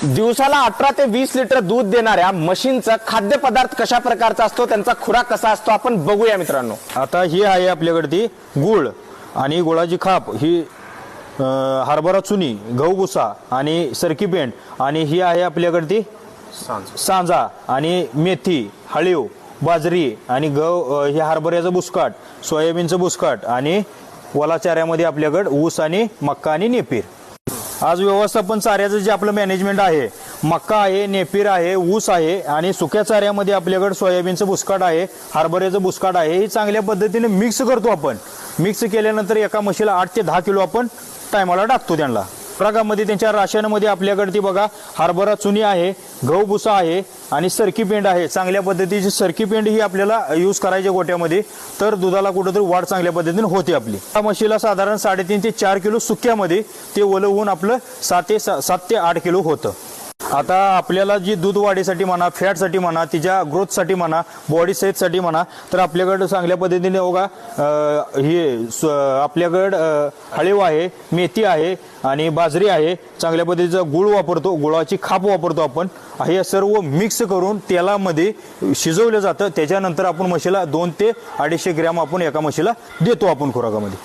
दिवसाला 18 ते 20 लिटर दूध देणाऱ्या म्हशींचा खाद्यपदार्थ कशा प्रकारचा असतो, त्यांचा खुराक कसा असतो आपण बघूया मित्रांनो। आता ही आहे आपल्याकडे ती गुळ आणि गुळाची खाप, ही हरभरा चुनी, गहू भुसा आणि सरकी पेंड, आणि ही आहे आपल्याकडे ती सांजा आणि मेथी, हळीव, बाजरी आणि गहू, हे हरभऱ्याचं बुसकाट, सोयाबीनचं बुसकाट आणि वला चाऱ्यामध्ये आपल्याकडे ऊस आणि मक्का आणि नेपीर। आज व्यवस्थापन चाऱ्याचं जे आपलं मॅनेजमेंट आहे, मक्का आहे, नेपीर आहे, ऊस आहे आणि सुक्या चाऱ्यामध्ये आपल्याकडे सोयाबीनचं बुसकाट आहे, हरभऱ्याचं बुसकाट आहे, हे चांगल्या पद्धतीने मिक्स करतो आपण। मिक्स केल्यानंतर एका म्हशीला 8 ते 10 किलो आपण टायमाला टाकतो त्यांना। खुराकामध्ये त्यांच्या राशनामध्ये आपल्याकडे ती बघा हरभरा चुनी आहे, गहू भुसा आहे आणि सरकी पेंड आहे। चांगल्या पद्धतीची सरकी पेंड ही आपल्याला यूज करायची गोट्यामध्ये, तर दुधाला कुठेतरी वाढ चांगल्या पद्धतीने होते आपली। त्या म्हशीला साधारण 3.5 ते 4 किलो सुक्यामध्ये ते ओलवून आपलं 7 ते 8 किलो होतं। आता आपल्याला जी दूध वाढीसाठी म्हणा, फॅटसाठी म्हणा, तिच्या ग्रोथसाठी म्हणा, बॉडी साईजसाठी म्हणा, तर आपल्याकडे चांगल्या पद्धतीने बघा आपल्याकडे हळीव आहे, मेथी आहे आणि बाजरी आहे। चांगल्या पद्धतीचा गुळ वापरतो, गुळाची खाप वापरतो आपण। हे सर्व मिक्स करून तेलामध्ये शिजवलं जातं, त्याच्यानंतर आपण म्हशीला 2 ते 250 ग्रॅम आपण एका म्हशीला देतो आपण खुराकामध्ये।